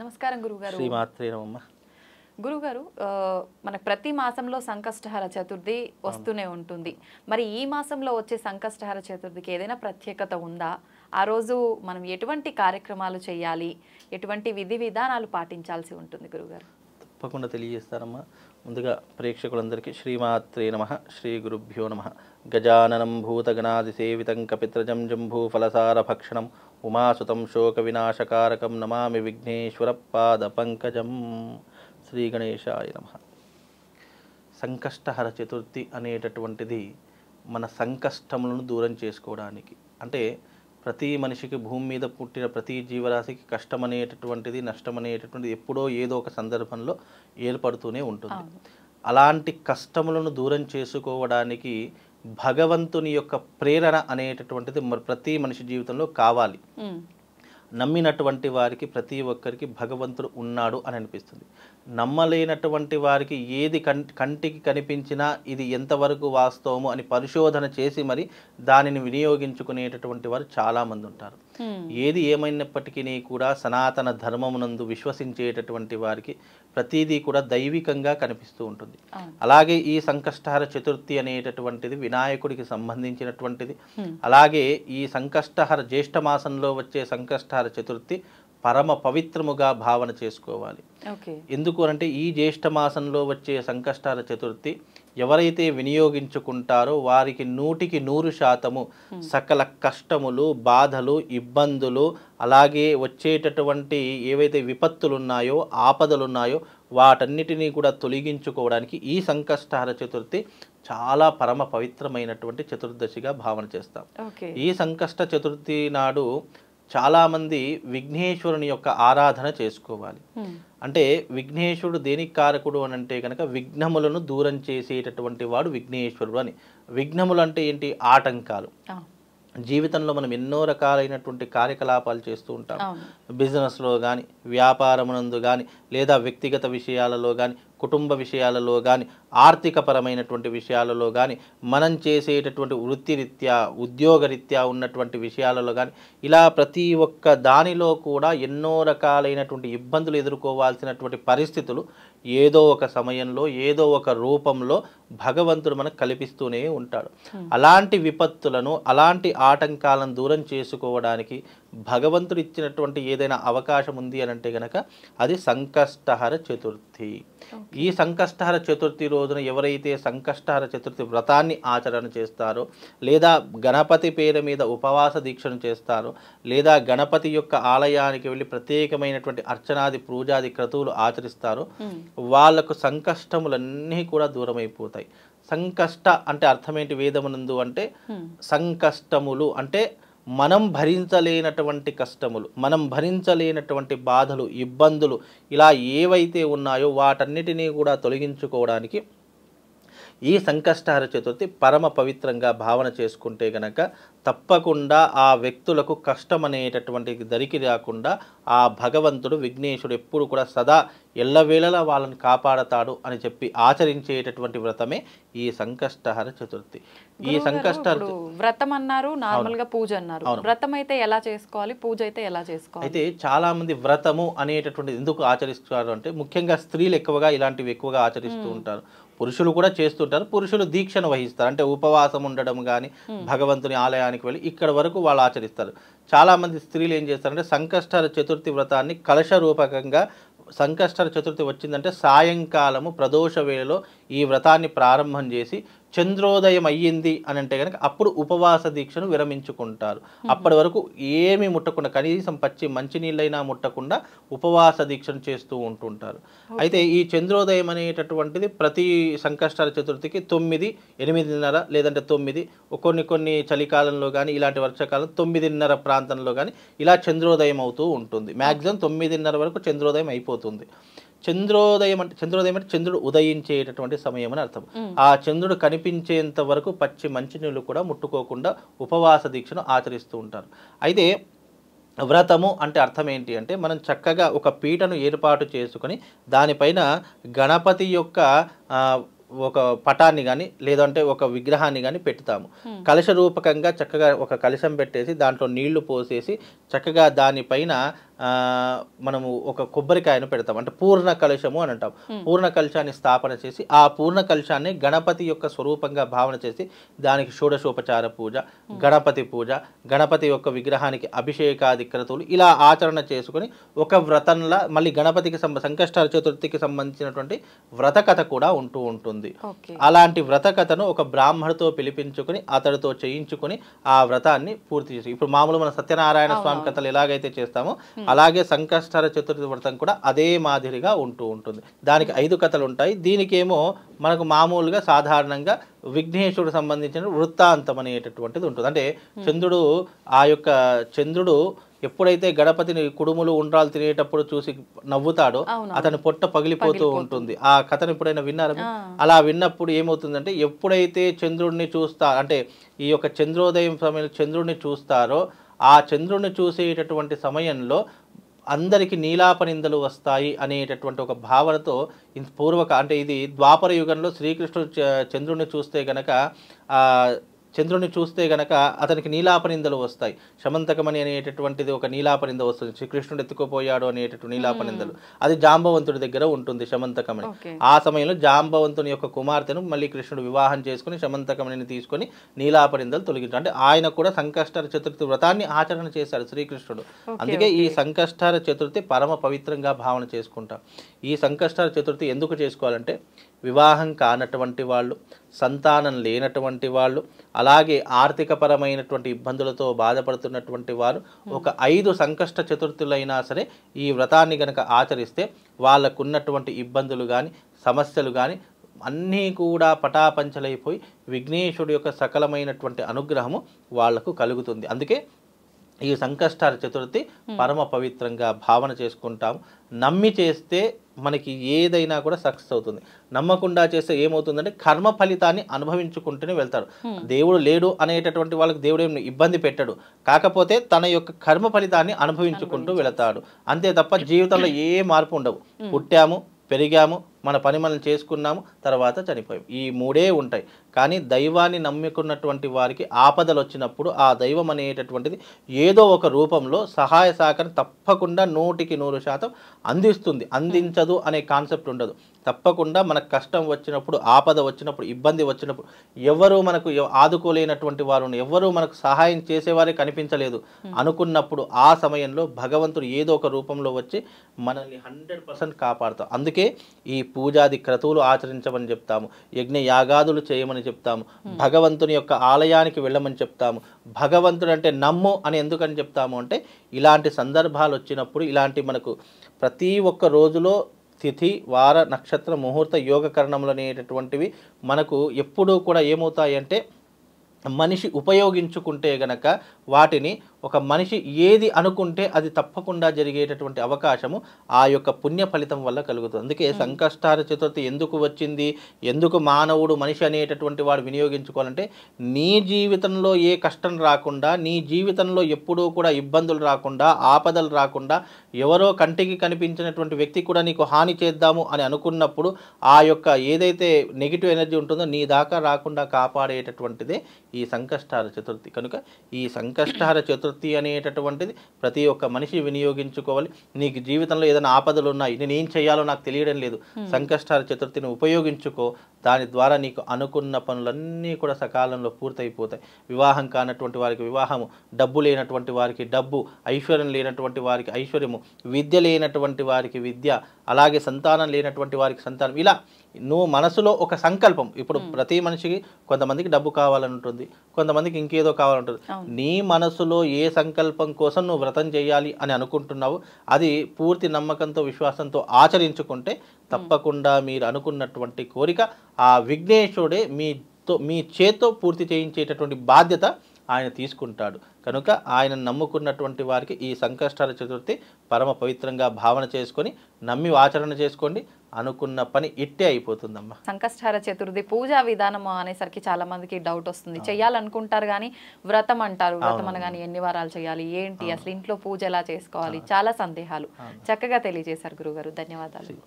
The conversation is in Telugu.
నమస్కారం గురుగారు. శ్రీమాత్రే నమః. గురుగారు, మనకు ప్రతి మాసంలో సంకష్టహర చతుర్థి వస్తూనే ఉంటుంది. మరి ఈ మాసంలో వచ్చే సంకష్టహర చతుర్థికి ఏదైనా ప్రత్యేకత ఉందా? ఆ రోజు మనం ఎటువంటి కార్యక్రమాలు చేయాలి, ఎటువంటి విధి విధానాలు పాటించాల్సి ఉంటుంది గురుగారు? తప్పకుండా తెలియజేస్తారమ్మా. ముందుగా ప్రేక్షకులందరికీ శ్రీమాత్రే నమః, శ్రీ గురుభ్యో నమః. గజాననం భూతగణాది సేవితం కపిత్రజం జంభూ ఫలసార భక్షణం ఉమాసుతం శోక వినాశకారకం నమామి విఘ్నేశ్వర పాద పంకజం. శ్రీ గణేశాయ నమః. సంకష్టహర చతుర్థి అనేటటువంటిది మన సంకష్టములను దూరం చేసుకోవడానికి, అంటే ప్రతి మనిషికి భూమి మీద పుట్టిన ప్రతి జీవరాశికి కష్టం అనేటటువంటిది, నష్టం అనేటటువంటిది ఎప్పుడో ఏదో ఒక సందర్భంలో ఏర్పడుతూనే ఉంటుంది. అలాంటి కష్టములను దూరం చేసుకోవడానికి భగవంతుని యొక్క ప్రేరణ అనేటటువంటిది ప్రతి మనిషి జీవితంలో కావాలి. నమ్మినటువంటి వారికి ప్రతి ఒక్కరికి భగవంతుడు ఉన్నాడు అని అనిపిస్తుంది. నమ్మలేనటువంటి వారికి ఏది కంటికి కనిపించినా ఇది ఎంతవరకు వాస్తవము అని పరిశోధన చేసి మరి దానిని వినియోగించుకునేటటువంటి వారు చాలామంది ఉంటారు. ఏది ఏమైనప్పటికీ కూడా సనాతన ధర్మమునందు విశ్వసించేటటువంటి వారికి ప్రతిదీ కూడా దైవికంగా కనిపిస్తూ ఉంటుంది. అలాగే ఈ సంకష్టహర చతుర్థి అనేటటువంటిది వినాయకుడికి సంబంధించినటువంటిది. అలాగే ఈ సంకష్టహర జ్యేష్ఠ మాసంలో వచ్చే సంకష్టహర చతుర్థి పరమ పవిత్రముగా భావన చేసుకోవాలి. ఎందుకు అంటే ఈ జ్యేష్ఠ మాసంలో వచ్చే సంకష్టహర చతుర్థి ఎవరైతే వినియోగించుకుంటారో వారికి 100% సకల కష్టములు, బాధలు, ఇబ్బందులు, అలాగే వచ్చేటటువంటి ఏవైతే విపత్తులు ఉన్నాయో, ఆపదలు ఉన్నాయో వాటన్నిటినీ కూడా తొలగించుకోవడానికి ఈ సంకష్టహర చతుర్థి చాలా పరమ పవిత్రమైనటువంటి చతుర్దశిగా భావన చేస్తాం. ఈ సంకష్ట చతుర్థి నాడు చాలామంది విఘ్నేశ్వరుని యొక్క ఆరాధన చేసుకోవాలి. అంటే విఘ్నేశ్వరుడు దేనికి కారకుడు అని అంటే కనుక విఘ్నములను దూరం చేసేటటువంటి వాడు విఘ్నేశ్వరుడు అని. విఘ్నములు అంటే ఏంటి? ఆటంకాలు. జీవితంలో మనం ఎన్నో రకాలైనటువంటి కార్యకలాపాలు చేస్తూ ఉంటాం. బిజినెస్లో కానీ, వ్యాపారమునందు కానీ, లేదా వ్యక్తిగత విషయాలలో కానీ, కుటుంబ విషయాలలో కానీ, ఆర్థికపరమైనటువంటి విషయాలలో కానీ, మనం చేసేటటువంటి వృత్తిరీత్యా, ఉద్యోగరీత్యా ఉన్నటువంటి విషయాలలో కానీ, ఇలా ప్రతి ఒక్క దానిలో కూడా ఎన్నో రకాలైనటువంటి ఇబ్బందులు ఎదుర్కోవాల్సినటువంటి పరిస్థితులు ఏదో ఒక సమయంలో, ఏదో ఒక రూపంలో భగవంతుడు మనకు కల్పిస్తూనే ఉంటాడు. అలాంటి విపత్తులను, అలాంటి ఆటంకాలను దూరం చేసుకోవడానికి భగవంతుడు ఇచ్చినటువంటి ఏదైనా అవకాశం ఉంది అని అంటే కనుక అది సంకష్టహర చతుర్థి. ఈ సంకష్టహర చతుర్థి రోజున ఎవరైతే సంకష్టహర చతుర్థి వ్రతాన్ని ఆచరణ చేస్తారో, లేదా గణపతి పేరు మీద ఉపవాస దీక్షను చేస్తారో, లేదా గణపతి యొక్క ఆలయానికి వెళ్ళి ప్రత్యేకమైనటువంటి అర్చనాది పూజాది క్రతువులు ఆచరిస్తారో వాళ్లకు సంకష్టములన్నీ కూడా దూరమైపోతాయి. సంకష్ట అంటే అర్థమేంటి వేదమునందు అంటే సంకష్టములు అంటే మనం భరించలేనటువంటి కష్టములు, మనం భరించలేనటువంటి బాధలు, ఇబ్బందులు ఇలా ఏవైతే ఉన్నాయో వాటన్నిటినీ కూడా తొలగించుకోవడానికి ఈ సంకష్టహర చతుర్థి పరమ పవిత్రంగా భావన చేసుకుంటే గనక తప్పకుండా ఆ వ్యక్తులకు కష్టం అనేటటువంటి దరికి రాకుండా ఆ భగవంతుడు విఘ్నేశుడు ఎప్పుడు కూడా సదా ఎల్లవేళలా వాళ్ళని కాపాడతాడు అని చెప్పి ఆచరించేటటువంటి వ్రతమే ఈ సంకష్టహర చతుర్థి. ఈ సంకష్టహర వ్రతం అన్నారు, నార్మల్ గా పూజ అన్నారు. వ్రతం అయితే ఎలా చేసుకోవాలి, పూజ అయితే ఎలా చేసుకోవాలి? అయితే చాలా మంది వ్రతము అనేటటువంటి ఎందుకు ఆచరిస్తారు అంటే ముఖ్యంగా స్త్రీలు ఎక్కువగా ఇలాంటివి ఎక్కువగా ఆచరిస్తూ ఉంటారు. పురుషులు కూడా చేస్తుంటారు. పురుషులు దీక్షను వహిస్తారు, అంటే ఉపవాసం ఉండడం కానీ, భగవంతుని ఆలయానికి వెళ్ళి ఇక్కడ వరకు వాళ్ళు ఆచరిస్తారు. చాలామంది స్త్రీలు ఏం చేస్తారంటే సంకష్టహర చతుర్థి వ్రతాన్ని కలశ రూపకంగా, సంకష్టహర చతుర్థి వచ్చిందంటే సాయంకాలము ప్రదోష వేళలో ఈ వ్రతాన్ని ప్రారంభం చేసి చంద్రోదయం అయ్యింది అని అంటే కనుక అప్పుడు ఉపవాస దీక్షను విరమించుకుంటారు. అప్పటి వరకు ఏమీ ముట్టకుండా, కనీసం పచ్చి మంచినీళ్ళైనా ముట్టకుండా ఉపవాస దీక్షను చేస్తూ ఉంటుంటారు. అయితే ఈ చంద్రోదయం అనేటటువంటిది ప్రతి సంకష్టహర చతుర్థికి 9, 8:30 లేదంటే 9, కొన్ని చలికాలంలో కానీ ఇలాంటి వర్షాకాలం 9:30 ప్రాంతంలో కానీ ఇలా చంద్రోదయం అవుతూ ఉంటుంది. మ్యాక్సిమం 9:30 వరకు చంద్రోదయం అయిపోతుంది. చంద్రోదయం అంటే చంద్రుడు ఉదయించేటటువంటి సమయం అని అర్థం. ఆ చంద్రుడు కనిపించేంత వరకు పచ్చి మంచినీళ్ళు కూడా ముట్టుకోకుండా ఉపవాస దీక్షను ఆచరిస్తూ ఉంటారు. అయితే వ్రతము అంటే అర్థం ఏంటి అంటే మనం చక్కగా ఒక పీటను ఏర్పాటు చేసుకొని దానిపైన గణపతి యొక్క ఒక పటాన్ని కానీ లేదంటే ఒక విగ్రహాన్ని కానీ పెడతాము. కలశ రూపకంగా చక్కగా ఒక కలశం పెట్టేసి దాంట్లో నీళ్లు పోసేసి చక్కగా దానిపైన మనము ఒక కొబ్బరికాయను పెడతాం, అంటే పూర్ణ కలశము అని అంటాం. పూర్ణ కలశాన్ని స్థాపన చేసి ఆ పూర్ణ కలశాన్ని గణపతి యొక్క స్వరూపంగా భావన చేసి దానికి షోడశోపచార పూజ, గణపతి పూజ, గణపతి యొక్క విగ్రహానికి అభిషేకాది క్రతువులు ఇలా ఆచరణ చేసుకుని ఒక వ్రతంలా మళ్ళీ గణపతికి సంకష్టహర చతుర్థికి సంబంధించినటువంటి వ్రత కథ కూడా ఉంటూ ఉంటుంది. అలాంటి వ్రత కథను ఒక బ్రాహ్మణుతో పిలిపించుకుని అతడితో చేయించుకుని ఆ వ్రతాన్ని పూర్తి చేసి, ఇప్పుడు మామూలు మన సత్యనారాయణ స్వామి కథలు ఎలాగైతే చేస్తామో అలాగే సంకష్టహర చతుర్థి వ్రతం కూడా అదే మాదిరిగా ఉంటూ ఉంటుంది. దానికి 5 కథలు ఉంటాయి. దీనికేమో మనకు మామూలుగా సాధారణంగా విఘ్నేశ్వరుడు సంబంధించిన వృత్తాంతం అనేటటువంటిది ఉంటుంది. అంటే చంద్రుడు చంద్రుడు ఎప్పుడైతే గణపతిని కుడుములు ఉండ్రాలు తినేటప్పుడు చూసి నవ్వుతాడో అతని పొట్ట పగిలిపోతూ ఉంటుంది. ఆ కథను ఎప్పుడైనా విన్నారా? అలా విన్నప్పుడు ఏమవుతుందంటే ఎప్పుడైతే చంద్రుడిని అంటే ఈ యొక్క చంద్రోదయం సమయంలో చంద్రుడిని చూస్తారో ఆ చంద్రుడిని చూసేటటువంటి సమయంలో అందరికి నీలాపనిందలు వస్తాయి అనేటటువంటి ఒక భావనతో అంటే ఇది ద్వాపర యుగంలో శ్రీకృష్ణుడు చంద్రుడిని చూస్తే గనక అతనికి నీలాపనిందలు వస్తాయి. శమంతకమణి అనేటటువంటిది ఒక నీలాపనింద వస్తుంది. శ్రీకృష్ణుడు ఎత్తుకుపోయాడు అనేటటువంటి నీలాపనిందలు, అది జాంబవంతుడి దగ్గర ఉంటుంది శమంతకమణి. ఆ సమయంలో జాంబవంతుని యొక్క కుమార్తెను మళ్ళీ కృష్ణుడు వివాహం చేసుకుని శమంతకమణిని తీసుకొని నీలాపనిందలు తొలగించాడు. అంటే ఆయన కూడా సంకష్టహర చతుర్థి వ్రతాన్ని ఆచరణ చేశాడు శ్రీకృష్ణుడు. అందుకే ఈ సంకష్టహర చతుర్థి పరమ పవిత్రంగా భావన చేసుకుంటాం. ఈ సంకష్టహర చతుర్థి ఎందుకు చేసుకోవాలంటే వివాహం కానటువంటి వాళ్ళు, సంతానం లేనటువంటి వాళ్ళు, అలాగే ఆర్థికపరమైనటువంటి ఇబ్బందులతో బాధపడుతున్నటువంటి వారు ఒక 5 సంకష్ట చతుర్థులైనా సరే ఈ వ్రతాన్ని గనక ఆచరిస్తే వాళ్ళకున్నటువంటి ఇబ్బందులు కానీ సమస్యలు కానీ అన్నీ కూడా పటాపంచలైపోయి విఘ్నేశ్వరుడు యొక్క సకలమైనటువంటి అనుగ్రహము వాళ్లకు కలుగుతుంది. అందుకే ఈ సంకష్టహర చతుర్థి పరమ పవిత్రంగా భావన చేసుకుంటాము. నమ్మి చేస్తే మనకి ఏదైనా కూడా సక్సెస్ అవుతుంది. నమ్మకుండా చేస్తే ఏమవుతుందంటే కర్మ ఫలితాన్ని అనుభవించుకుంటూనే వెళ్తారు. దేవుడు లేడు అనేటటువంటి వాళ్ళకి దేవుడు ఏమి ఇబ్బంది పెట్టడు, కాకపోతే తన యొక్క కర్మ ఫలితాన్ని అనుభవించుకుంటూ వెళతాడు అంతే తప్ప జీవితంలో ఏ మార్పు ఉండవు. పుట్టాము, పెరిగాము, మన పని మనం చేసుకున్నాము, తర్వాత చనిపోయాం, ఈ 3 ఉంటాయి. కానీ దైవాన్ని నమ్ముకున్నటువంటి వారికి ఆపదలు వచ్చినప్పుడు ఆ దైవం అనేటటువంటిది ఏదో ఒక రూపంలో సహాయ సహకారం తప్పకుండా 100% అందిస్తుంది. అందించదు అనే కాన్సెప్ట్ ఉండదు. తప్పకుండా మనకు కష్టం వచ్చినప్పుడు, ఆపద వచ్చినప్పుడు, ఇబ్బంది వచ్చినప్పుడు ఎవరు మనకు ఆదుకోలేనటువంటి వారు, ఎవరు మనకు సహాయం చేసేవారే కనిపించలేదు అనుకున్నప్పుడు ఆ సమయంలో భగవంతుడు ఏదో ఒక రూపంలో వచ్చి మనల్ని 100% కాపాడుతాం. అందుకే ఈ పూజాది క్రతువులు ఆచరించమని చెప్తాము, యజ్ఞ యాగాదులు చేయమని చెప్తాము, భగవంతుని యొక్క ఆలయానికి వెళ్ళమని చెప్తాము. భగవంతుడు అంటే నమ్ము అని ఎందుకని చెప్తాము అంటే ఇలాంటి సందర్భాలు వచ్చినప్పుడు, ఇలాంటి మనకు ప్రతి ఒక్క రోజులో తిథి, వార, నక్షత్ర, ముహూర్త, యోగకరణములు అనేటటువంటివి మనకు ఎప్పుడూ కూడా ఏమవుతాయి అంటే మనిషి ఉపయోగించుకుంటే గనక వాటిని ఒక మనిషి ఏది అనుకుంటే అది తప్పకుండా జరిగేటటువంటి అవకాశము ఆ యొక్క పుణ్య ఫలితం వల్ల కలుగుతుంది. అందుకే సంకష్టహర చతుర్థి ఎందుకు వచ్చింది, ఎందుకు మానవుడు మనిషి అనేటటువంటి వాడు వినియోగించుకోవాలంటే నీ జీవితంలో ఏ కష్టం రాకుండా, నీ జీవితంలో ఎప్పుడూ కూడా ఇబ్బందులు రాకుండా, ఆపదలు రాకుండా, ఎవరో కంటికి కనిపించినటువంటి వ్యక్తి కూడా నీకు హాని చేద్దాము అని అనుకున్నప్పుడు ఆ యొక్క ఏదైతే నెగిటివ్ ఎనర్జీ ఉంటుందో నీ దాకా రాకుండా కాపాడేటటువంటిదే ఈ సంకష్టహర చతుర్థి. కనుక ఈ సంకష్టహర చతుర్థి అనేటటువంటిది ప్రతి ఒక్క మనిషి వినియోగించుకోవాలి. నీకు జీవితంలో ఏదైనా ఆపదలు ఉన్నాయి, నేను ఏం చేయాలో నాకు తెలియడం లేదు, సంకష్టహర చతుర్థిని ఉపయోగించుకో. దాని ద్వారా నీకు అనుకున్న పనులన్నీ కూడా సకాలంలో పూర్తయిపోతాయి. వివాహం కానటువంటి వారికి వివాహము, డబ్బు లేనటువంటి వారికి డబ్బు, ఐశ్వర్యం లేనటువంటి వారికి ఐశ్వర్యము, విద్య లేనటువంటి వారికి విద్య, అలాగే సంతానం లేనటువంటి వారికి సంతానం. ఇలా నువ్వు మనసులో ఒక సంకల్పం, ఇప్పుడు ప్రతి మనిషికి కొంతమందికి డబ్బు కావాలని ఉంటుంది, కొంతమందికి ఇంకేదో కావాలంటుంది. నీ మనసులో ఏ సంకల్పం కోసం నువ్వు వ్రతం చేయాలి అని అనుకుంటున్నావు అది పూర్తి నమ్మకంతో, విశ్వాసంతో ఆచరించుకుంటే తప్పకుండా మీరు అనుకున్నటువంటి కోరిక ఆ విఘ్నేశ్వరుడే మీ చేత్తో పూర్తి చేయించేటటువంటి బాధ్యత ఆయన తీసుకుంటాడు. కనుక ఆయన నమ్ముకున్నటువంటి వారికి ఈ సంకష్టహర చతుర్థి పరమ పవిత్రంగా భావన చేసుకొని నమ్మి ఆచరణ చేసుకోండి, అనుకున్న పని ఇట్టే అయిపోతుందమ్మా. సంకష్టహర చతుర్థి పూజా విధానం అనేసరికి చాలా మందికి డౌట్ వస్తుంది. చెయ్యాలనుకుంటారు కానీ వ్రతం అంటారు, వ్రతం అనగానే ఎన్ని వారాలు చేయాలి, ఏంటి అసలు ఇంట్లో పూజ ఎలా చేసుకోవాలి, చాలా సందేహాలు చక్కగా తెలియజేశారు గురుగారు. ధన్యవాదాలు.